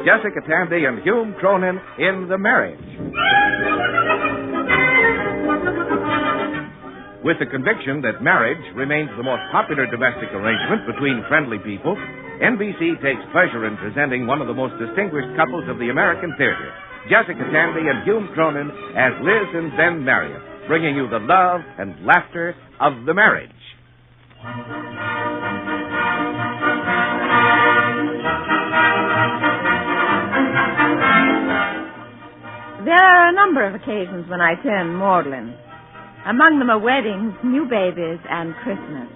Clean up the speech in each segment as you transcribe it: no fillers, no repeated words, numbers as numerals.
Jessica Tandy and Hume Cronin in The Marriage. With the conviction that marriage remains the most popular domestic arrangement between friendly people, NBC takes pleasure in presenting one of the most distinguished couples of the American theater, Jessica Tandy and Hume Cronin as Liz and Ben Marriott, bringing you the love and laughter of The Marriage. There are a number of occasions when I turn maudlin. Among them are weddings, new babies, and Christmas.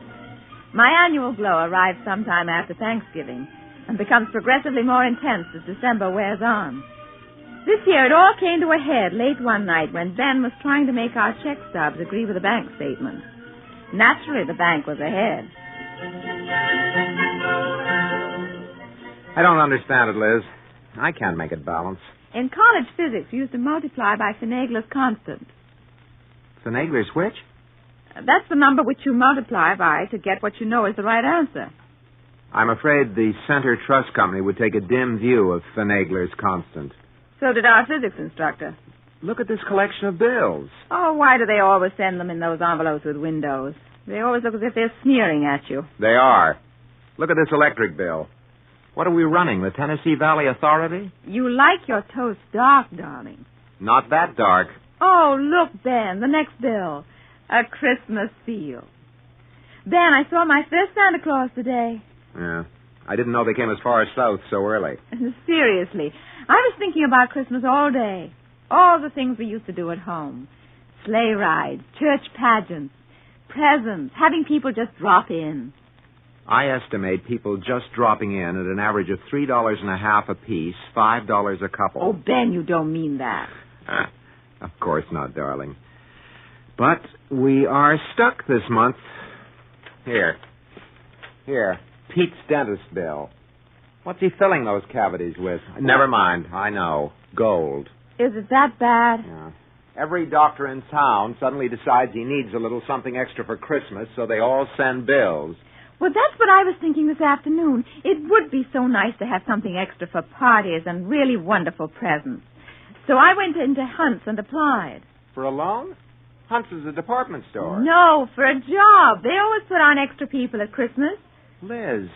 My annual glow arrives sometime after Thanksgiving and becomes progressively more intense as December wears on. This year it all came to a head late one night when Ben was trying to make our check stubs agree with the bank statement. Naturally, the bank was ahead. I don't understand it, Liz. I can't make it balance. In college physics, you used to multiply by Finagler's constant. Finagler's which? That's the number which you multiply by to get what you know is the right answer. I'm afraid the Center Trust Company would take a dim view of Finagler's constant. So did our physics instructor. Look at this collection of bills. Oh, why do they always send them in those envelopes with windows? They always look as if they're sneering at you. They are. Look at this electric bill. What are we running, the Tennessee Valley Authority? You like your toast dark, darling. Not that dark. Oh, look, Ben, the next bill. A Christmas seal. Ben, I saw my first Santa Claus today. Yeah. I didn't know they came as far south so early. Seriously. I was thinking about Christmas all day. All the things we used to do at home. Sleigh rides, church pageants, presents, having people just drop in. I estimate people just dropping in at an average of $3.50 apiece, $5 a couple. Oh, Ben, you don't mean that. Of course not, darling. But we are stuck this month. Here, Pete's dentist bill. What's he filling those cavities with? Never mind, I know. Gold. Is it that bad? Yeah. Every doctor in town suddenly decides he needs a little something extra for Christmas, so they all send bills. Well, that's what I was thinking this afternoon. It would be so nice to have something extra for parties and really wonderful presents. So I went into Hunt's and applied. For a loan? Hunt's is a department store. No, for a job. They always put on extra people at Christmas. Liz,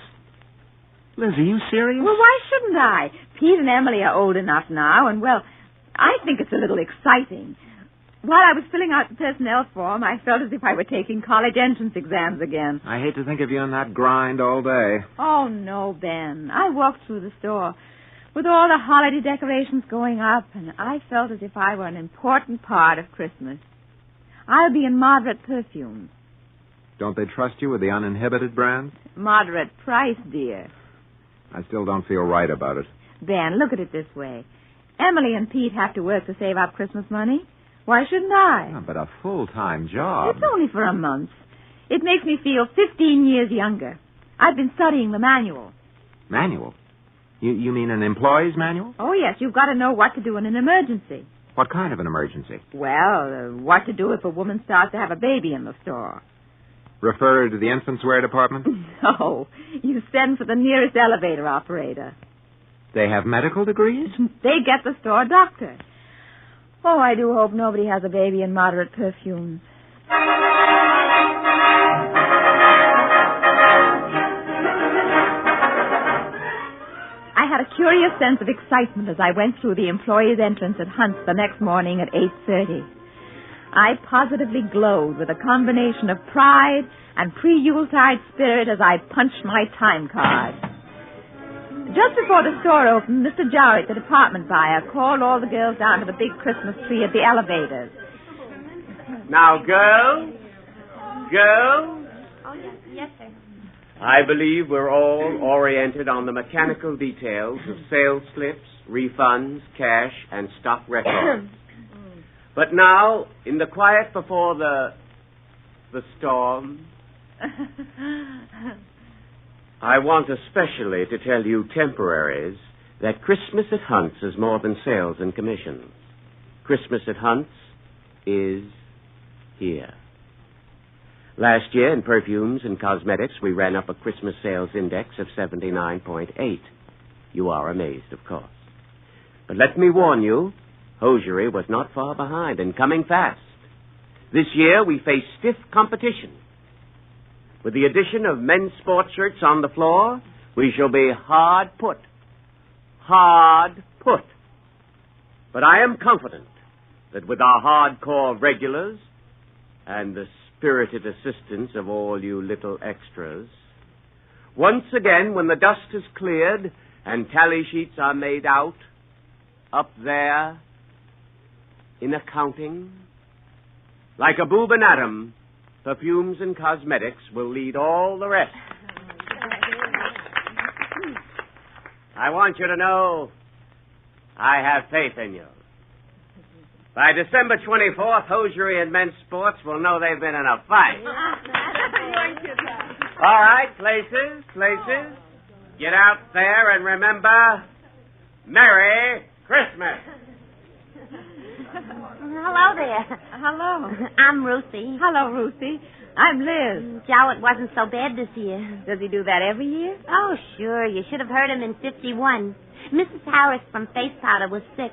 are you serious? Well, why shouldn't I? Pete and Emily are old enough now, and, well, I think it's a little exciting. While I was filling out the personnel form, I felt as if I were taking college entrance exams again. I hate to think of you in that grind all day. Oh, no, Ben. I walked through the store with all the holiday decorations going up, and I felt as if I were an important part of Christmas. I'll be in moderate perfume. Don't they trust you with the uninhibited brand? Moderate price, dear. I still don't feel right about it. Ben, look at it this way. Emily and Pete have to work to save up Christmas money. Why shouldn't I? Yeah, but a full-time job. It's only for a month. It makes me feel 15 years younger. I've been studying the manual. Manual? You mean an employee's manual? Oh, yes. You've got to know what to do in an emergency. What kind of an emergency? Well, what to do if a woman starts to have a baby in the store. Refer her to the infants' wear department? No. You send for the nearest elevator operator. They have medical degrees? They get the store doctor. Oh, I do hope nobody has a baby in moderate perfumes. I had a curious sense of excitement as I went through the employees' entrance at Hunt's the next morning at 8:30. I positively glowed with a combination of pride and pre-Yuletide spirit as I punched my time card. Just before the store opened, Mr. Jarrett, the department buyer, called all the girls down to the big Christmas tree at the elevators. Now, girls. Oh, yes, sir. I believe we're all oriented on the mechanical details of sales slips, refunds, cash, and stock records. But now, in the quiet before the storm, I want especially to tell you temporaries that Christmas at Hunt's is more than sales and commissions. Christmas at Hunt's is here. Last year, in perfumes and cosmetics, we ran up a Christmas sales index of 79.8. You are amazed, of course. But let me warn you, hosiery was not far behind and coming fast. This year we face stiff competition. With the addition of men's sports shirts on the floor, we shall be hard put. Hard put. But I am confident that with our hardcore regulars and the spirited assistance of all you little extras, once again, when the dust is cleared and tally sheets are made out, up there in accounting, like a boob and Adam, perfumes and cosmetics will lead all the rest. I want you to know I have faith in you. By December 24th, hosiery and men's sports will know they've been in a fight. All right, places. Get out there and remember, Merry Christmas. Hello there. Hello. I'm Ruthie. Hello, Ruthie. I'm Liz. Joe, it wasn't so bad this year. Does he do that every year? Oh, sure. You should have heard him in 51. Mrs. Harris from Face Powder was sick.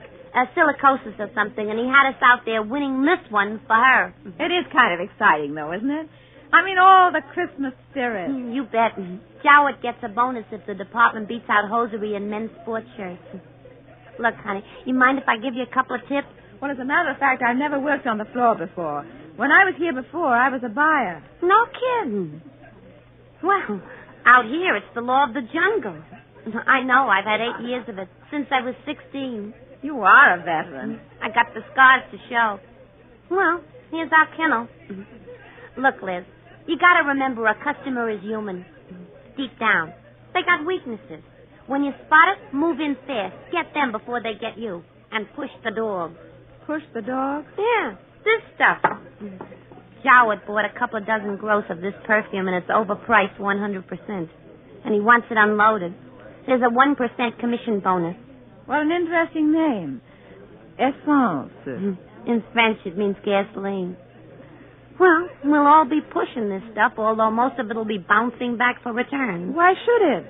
Silicosis or something, and he had us out there winning this one for her. It is kind of exciting, though, isn't it? I mean, all the Christmas spirit. You bet. Jowett gets a bonus if the department beats out hosiery and men's sports shirts. Look, honey, you mind if I give you a couple of tips? Well, as a matter of fact, I've never worked on the floor before. When I was here before, I was a buyer. No kidding. Well, out here, it's the law of the jungle. I know. I've had 8 years of it, since I was 16. You are a veteran. I got the scars to show. Well, here's our kennel. Look, Liz, you got to remember a customer is human. Deep down. They got weaknesses. When you spot it, move in fast. Get them before they get you. And push the dog. Push the dog? Yeah, this stuff. Jowett bought a couple of dozen gross of this perfume, and it's overpriced 100%. And he wants it unloaded. There's a 1% commission bonus. What an interesting name. Essence. In French, it means gasoline. Well, we'll all be pushing this stuff, although most of it will be bouncing back for return. Why should it?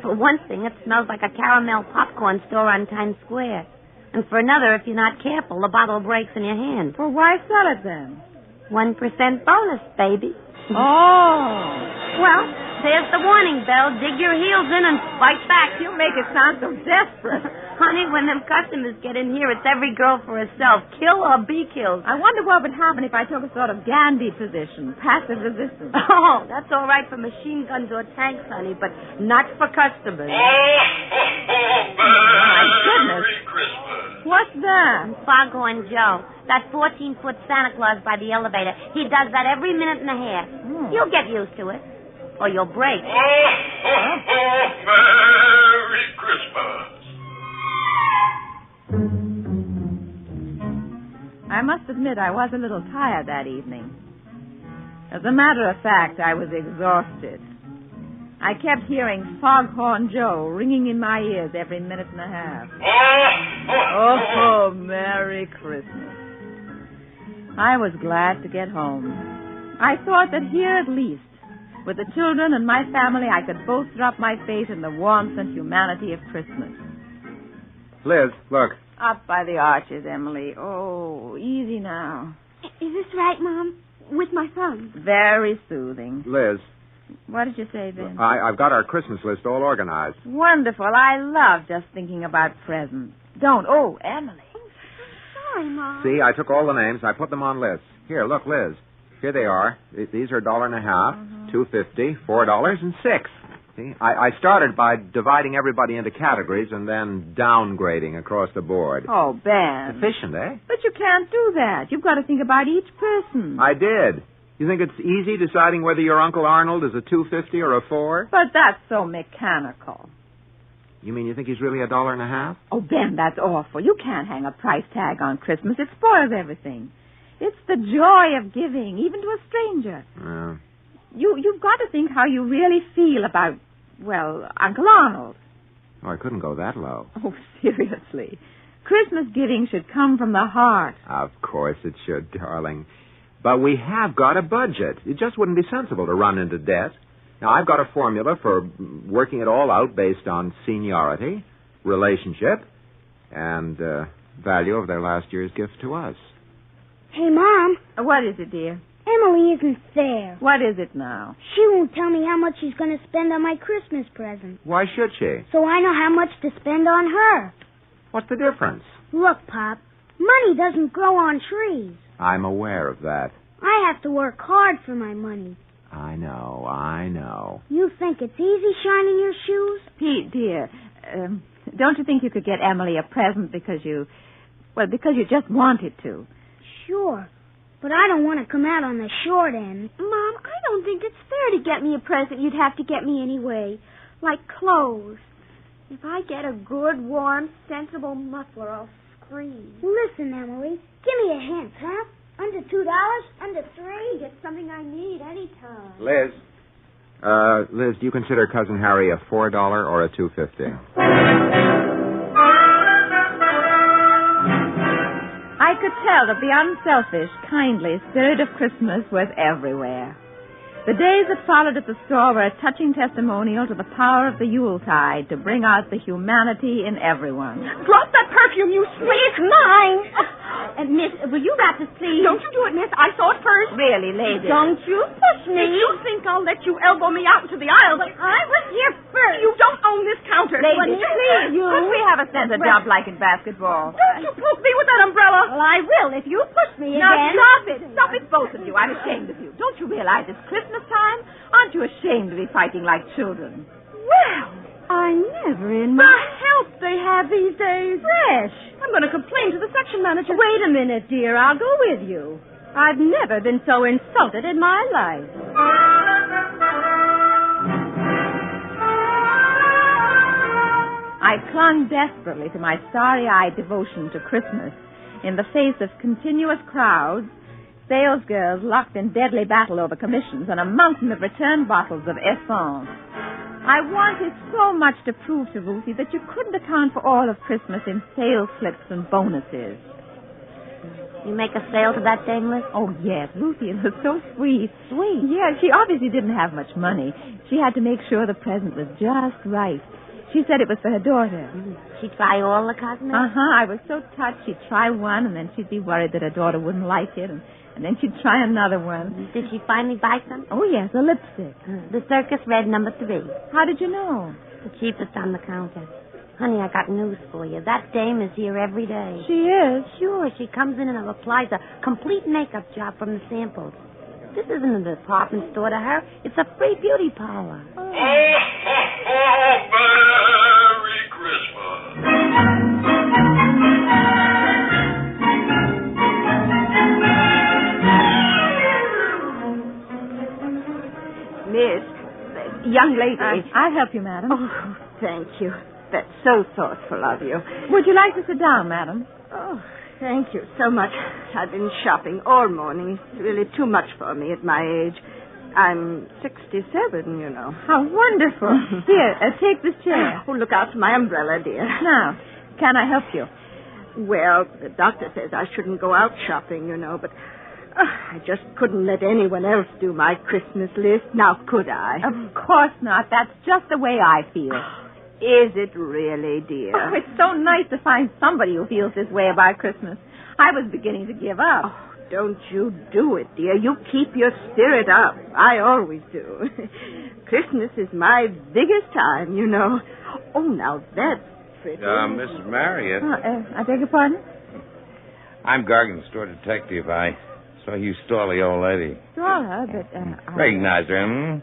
For one thing, it smells like a caramel popcorn store on Times Square. And for another, if you're not careful, the bottle breaks in your hand. Well, why sell it then? 1% bonus, baby. Oh. Well, there's the warning bell. Dig your heels in and fight back. You make it sound so desperate. Honey, when them customers get in here, it's every girl for herself. Kill or be killed. I wonder what would happen if I took a sort of Gandhi position, passive resistance. Oh, that's all right for machine guns or tanks, honey, but not for customers. My goodness. Merry Christmas. What's that? Foghorn Joe, that 14-foot Santa Claus by the elevator. He does that every minute and a half. You'll get used to it, or you'll break. Merry Christmas. I must admit I was a little tired that evening. As a matter of fact, I was exhausted. I kept hearing Foghorn Joe ringing in my ears every minute and a half. Oh, Merry Christmas. I was glad to get home. I thought that here at least, with the children and my family, I could bolster up my faith in the warmth and humanity of Christmas. Liz, look. Up by the arches, Emily. Oh, easy now. Is this right, Mom? With my son? Very soothing. Liz. What did you say, Ben? I've got our Christmas list all organized. Wonderful. I love just thinking about presents. Don't. Oh, Emily. Sorry, Mom. See, I took all the names. I put them on lists. Here, look, Liz. Here they are. These are $1.50, $2.50, $4, and $6. See, I started by dividing everybody into categories and then downgrading across the board. Oh, Ben. Efficient, eh? But you can't do that. You've got to think about each person. I did. You think it's easy deciding whether your Uncle Arnold is a $2.50 or a $4? But that's so mechanical. You mean you think he's really $1.50? Oh, Ben, that's awful. You can't hang a price tag on Christmas. It spoils everything. It's the joy of giving, even to a stranger. You've got to think how you really feel about, well, Uncle Arnold. Oh, I couldn't go that low. Oh, seriously. Christmas giving should come from the heart. Of course it should, darling. But we have got a budget. It just wouldn't be sensible to run into debt. Now, I've got a formula for working it all out based on seniority, relationship, and value of their last year's gift to us. Hey, Mom. What is it, dear? Emily isn't fair. What is it now? She won't tell me how much she's going to spend on my Christmas present. Why should she? So I know how much to spend on her. What's the difference? Look, Pop, money doesn't grow on trees. I'm aware of that. I have to work hard for my money. I know. You think it's easy shining your shoes? Pete, dear, don't you think you could get Emily a present because you just wanted to? Sure. But I don't want to come out on the short end. Mom, I don't think it's fair to get me a present you'd have to get me anyway. Like clothes. If I get a good, warm, sensible muffler, I'll scream. Listen, Emily, give me a hint, huh? Under $2? Under $3? Get something I need anytime. Liz, do you consider Cousin Harry a $4 or a $2.50? I could tell that the unselfish, kindly spirit of Christmas was everywhere. The days that followed at the store were a touching testimonial to the power of the Yuletide to bring out the humanity in everyone. Drop that perfume, you sweet. It's mine. Miss, will you wrap this, please? Don't you do it, miss. I saw it first. Really, lady. Don't you push me. If you think I'll let you elbow me out into the aisle, but I was here first. You don't own this counter. Lady, please. Could we have a sense of job like in basketball? Don't you poke me with that umbrella. Well, I will if you push me Now, again. stop it. Stop it, both of you. I'm ashamed of you. Don't you realize it's Christmas time? Aren't you ashamed to be fighting like children? Well, I never in my... The help they have these days. Fresh. I'm going to complain to the section manager. Wait a minute, dear. I'll go with you. I've never been so insulted in my life. I clung desperately to my starry-eyed devotion to Christmas in the face of continuous crowds, salesgirls locked in deadly battle over commissions, and a mountain of return bottles of essence. I wanted so much to prove to Ruthie that you couldn't account for all of Christmas in sales slips and bonuses. You make a sale to that dame, Liz? Oh, yes. Ruthie was so sweet. Sweet? Yeah, she obviously didn't have much money. She had to make sure the present was just right. She said it was for her daughter. She'd try all the cosmetics? Uh-huh. I was so touched. She'd try one, and then she'd be worried that her daughter wouldn't like it, and then she'd try another one. Did she finally buy some? Oh, yes, a lipstick. The Circus Red No. 3. How did you know? The cheapest on the counter. Honey, I got news for you. That dame is here every day. She is? Sure, she comes in and applies a complete makeup job from the samples. This isn't a department store to her. It's a free beauty parlor. Oh, Merry Christmas. Miss, young lady. I'll help you, madam. Oh, thank you. That's so thoughtful of you. Would you like to sit down, madam? Oh, thank you so much. I've been shopping all morning. It's really too much for me at my age. I'm 67, you know. How wonderful. Here, take this chair. Oh, look out for my umbrella, dear. Now, can I help you? Well, the doctor says I shouldn't go out shopping, you know, but I just couldn't let anyone else do my Christmas list. Now, could I? Of course not. That's just the way I feel. Is it really, dear? Oh, it's so nice to find somebody who feels this way about Christmas. I was beginning to give up. Oh, don't you do it, dear. You keep your spirit up. I always do. Christmas is my biggest time, you know. Oh, now that's pretty. Mrs. Marriott. I beg your pardon? I'm Gargan, store detective. I saw you stole the old lady. Stole her, but... Recognize her, hmm?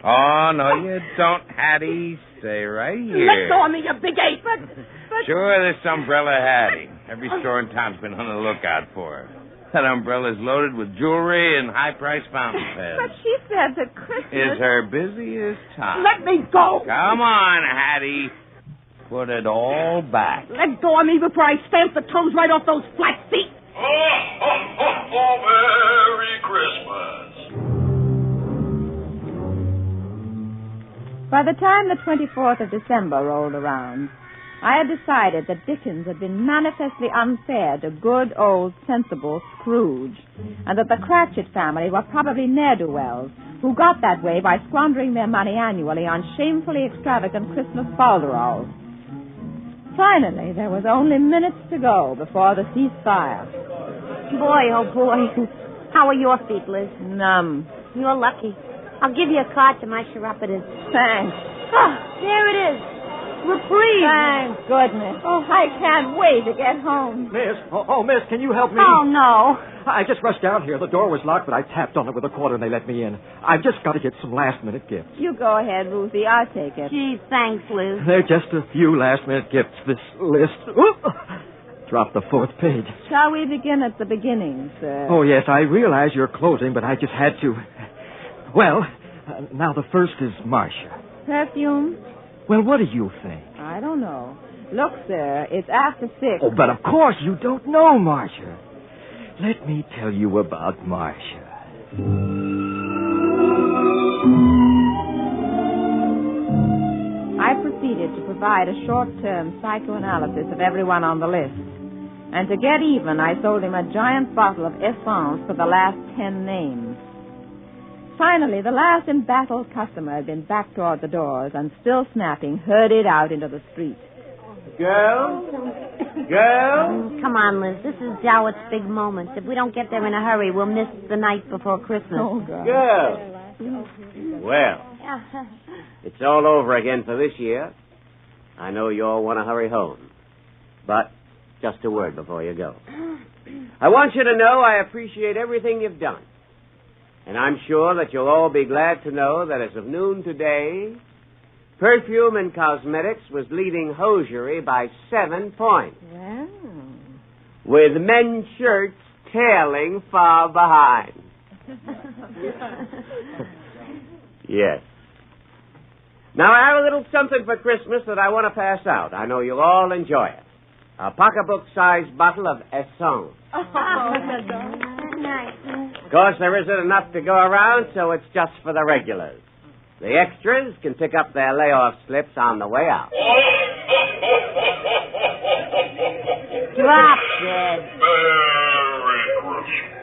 Oh, no, you don't, Hattie. Stay right here. Let go of me, you big ape. But... Sure, this umbrella Hattie. Every store in town's been on the lookout for her. That umbrella's loaded with jewelry and high-priced fountain pens. But she said that Christmas... Is her busiest time. Let me go. Come on, Hattie. Put it all back. Let go of me before I stamp the toes right off those flat feet. Oh, Merry Christmas. By the time the 24th of December rolled around, I had decided that Dickens had been manifestly unfair to good, old, sensible Scrooge, and that the Cratchit family were probably ne'er-do-wells who got that way by squandering their money annually on shamefully extravagant Christmas falderols. Finally, there was only minutes to go before the ceasefire. Boy, oh boy. How are your feet, Liz? Numb. You're lucky. I'll give you a card to my chiropodist. Thanks. Ah, there it is. Reprieve. Thank goodness. Oh, I can't wait to get home. Miss, miss, can you help me? Oh, no. I just rushed down here. The door was locked, but I tapped on it with a quarter and they let me in. I've just got to get some last-minute gifts. You go ahead, Ruthie. I'll take it. Gee, thanks, Liz. They're just a few last-minute gifts. This list... Oop, dropped the fourth page. Shall we begin at the beginning, sir? Oh, yes, I realize you're closing, but I just had to... Well, now the first is Marcia. Perfume? Well, what do you think? I don't know. Look, sir, it's after 6. Oh, but of course you don't know Marcia. Let me tell you about Marcia. I proceeded to provide a short-term psychoanalysis of everyone on the list. And to get even, I sold him a giant bottle of essence for the last 10 names. Finally, the last embattled customer had been back toward the doors and, still snapping, herded out into the street. Girls? Girls? Come on, Liz. This is Jowett's big moment. If we don't get there in a hurry, we'll miss the night before Christmas. Oh, God. Girls? Well, it's all over again for this year. I know you all want to hurry home. But just a word before you go. I want you to know I appreciate everything you've done. And I'm sure that you'll all be glad to know that as of noon today, Perfume and Cosmetics was leading hosiery by 7 points. Wow. With men's shirts tailing far behind. Yes. Now, I have a little something for Christmas that I want to pass out. I know you'll all enjoy it. A pocketbook-sized bottle of Essence. Of course, there isn't enough to go around, so it's just for the regulars. The extras can pick up their layoff slips on the way out. Drop dead. Merry Christmas.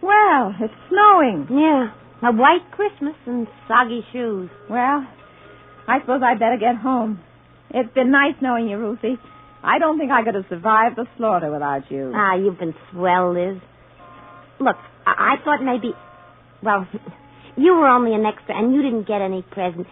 Well, it's snowing. Yeah. A white Christmas and soggy shoes. Well, I suppose I'd better get home. It's been nice knowing you, Ruthie. I don't think I could have survived the slaughter without you. Ah, you've been swell, Liz. Look, I thought maybe... Well, you were only an extra, and you didn't get any present.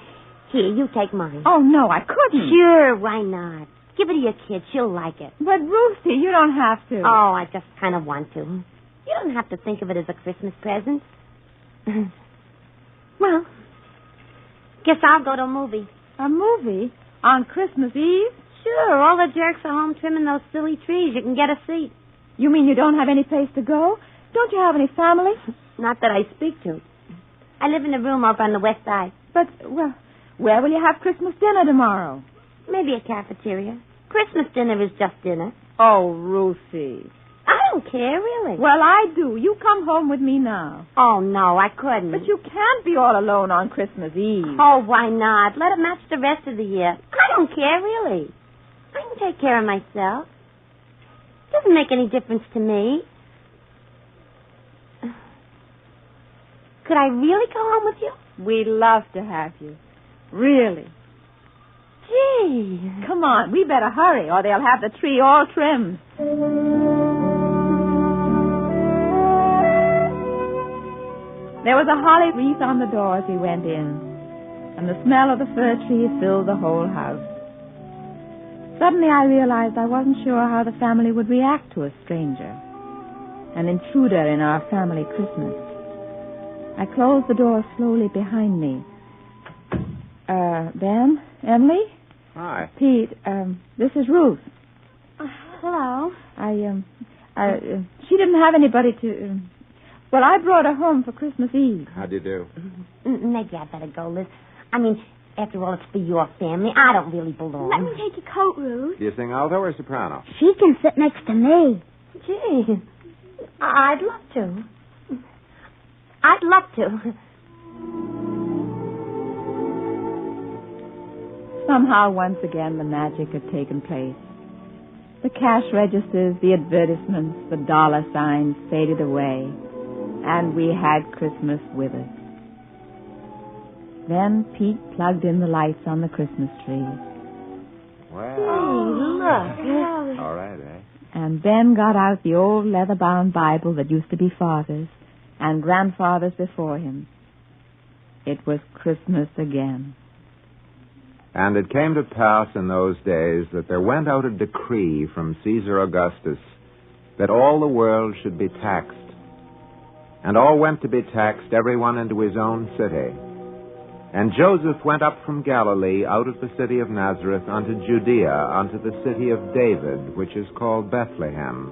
Here, you take mine. Oh, no, I couldn't. Sure, why not? Give it to your kid. She'll like it. But, Ruthie, you don't have to. Oh, I just kind of want to. You don't have to think of it as a Christmas present. Well, guess I'll go to a movie. A movie? On Christmas Eve? Sure, all the jerks are home trimming those silly trees. You can get a seat. You mean you don't have any place to go? Don't you have any family? Not that I speak to. I live in a room over on the west side. But, well, where will you have Christmas dinner tomorrow? Maybe a cafeteria. Christmas dinner is just dinner. Oh, Ruthie. I don't care, really. Well, I do. You come home with me now. Oh, no, I couldn't. But you can't be all alone on Christmas Eve. Oh, why not? Let it match the rest of the year. I don't care, really. I can take care of myself. It doesn't make any difference to me. Could I really go home with you? We'd love to have you. Really. Gee. Come on, we better hurry, or they'll have the tree all trimmed. There was a holly wreath on the door as we went in, and the smell of the fir trees filled the whole house. Suddenly I realized I wasn't sure how the family would react to a stranger, an intruder in our family Christmas. I closed the door slowly behind me. Ben? Emily? Hi. Pete, this is Ruth. Hello. She didn't have anybody to... Well, I brought her home for Christmas Eve. How do you do? Maybe I better go, Liz. I mean, after all, it's for your family. I don't really belong. Let me take your coat, Ruth. Do you sing alto or soprano? She can sit next to me. Gee, I'd love to. I'd love to. Somehow, once again, the magic had taken place. The cash registers, the advertisements, the dollar signs faded away, and we had Christmas with us. Then Pete plugged in the lights on the Christmas trees. Well, Look. all right, eh? And Ben got out the old leather-bound Bible that used to be Father's and Grandfather's before him. It was Christmas again. And it came to pass in those days that there went out a decree from Caesar Augustus that all the world should be taxed. And all went to be taxed, everyone into his own city. And Joseph went up from Galilee out of the city of Nazareth unto Judea, unto the city of David, which is called Bethlehem,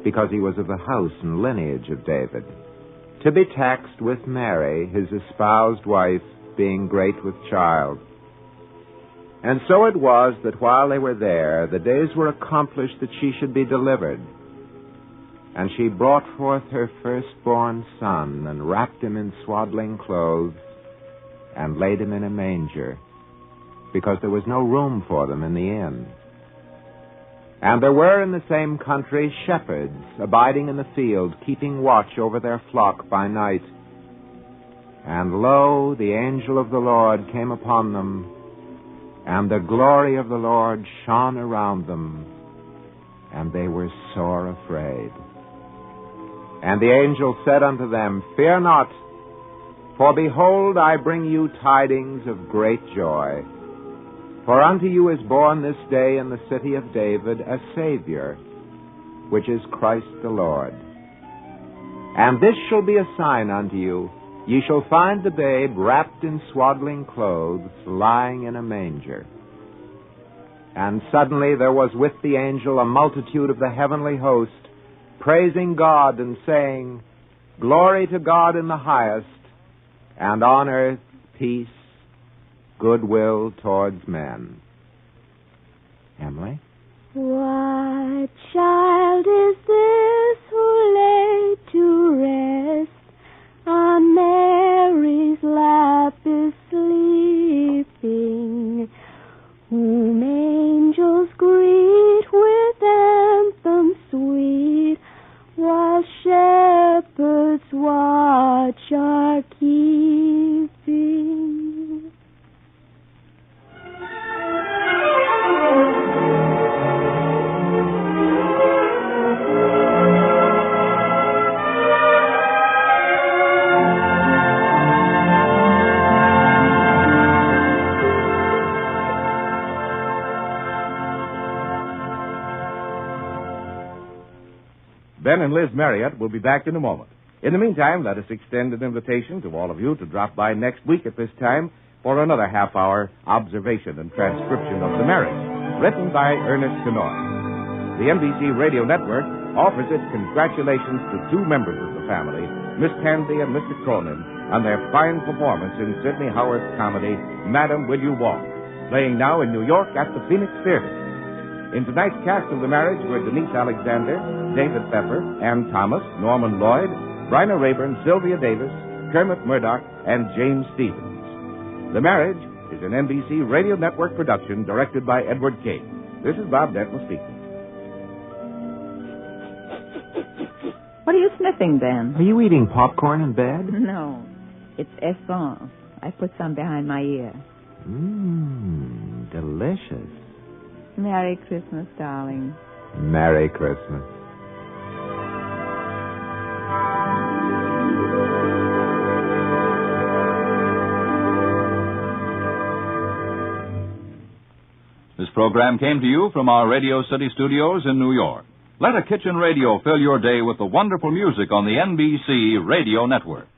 because he was of the house and lineage of David, to be taxed with Mary, his espoused wife, being great with child. And so it was that while they were there, the days were accomplished that she should be delivered. And she brought forth her firstborn son, and wrapped him in swaddling clothes, and laid him in a manger, because there was no room for them in the inn. And there were in the same country shepherds abiding in the field, keeping watch over their flock by night. And lo, the angel of the Lord came upon them, and the glory of the Lord shone around them, and they were sore afraid. And the angel said unto them, Fear not, for behold, I bring you tidings of great joy. For unto you is born this day in the city of David a Savior, which is Christ the Lord. And this shall be a sign unto you. Ye shall find the babe wrapped in swaddling clothes, lying in a manger. And suddenly there was with the angel a multitude of the heavenly host, praising God and saying, Glory to God in the highest, and on earth peace, goodwill towards men. Emily? What child is this who lay to rest on Mary's lap is sleeping, whom angels greet with anthems sweet, while shepherds watch are keeping. Ben and Liz Marriott will be back in a moment. In the meantime, let us extend an invitation to all of you to drop by next week at this time for another half-hour observation and transcription of The Marriage, written by Ernest Kenoy. The NBC Radio Network offers its congratulations to two members of the family, Miss Candy and Mr. Cronin, on their fine performance in Sidney Howard's comedy, Madam, Will You Walk, playing now in New York at the Phoenix Theater. In tonight's cast of The Marriage were Denise Alexander, David Pfeffer, Ann Thomas, Norman Lloyd, Bryna Rayburn, Sylvia Davis, Kermit Murdoch, and James Stevens. The Marriage is an NBC Radio Network production directed by Edward King. This is Bob Denton speaking. What are you sniffing, Ben? Are you eating popcorn in bed? No, it's essence. I put some behind my ear. Delicious. Merry Christmas, darling. Merry Christmas. This program came to you from our Radio City studios in New York. Let a kitchen radio fill your day with the wonderful music on the NBC Radio Network.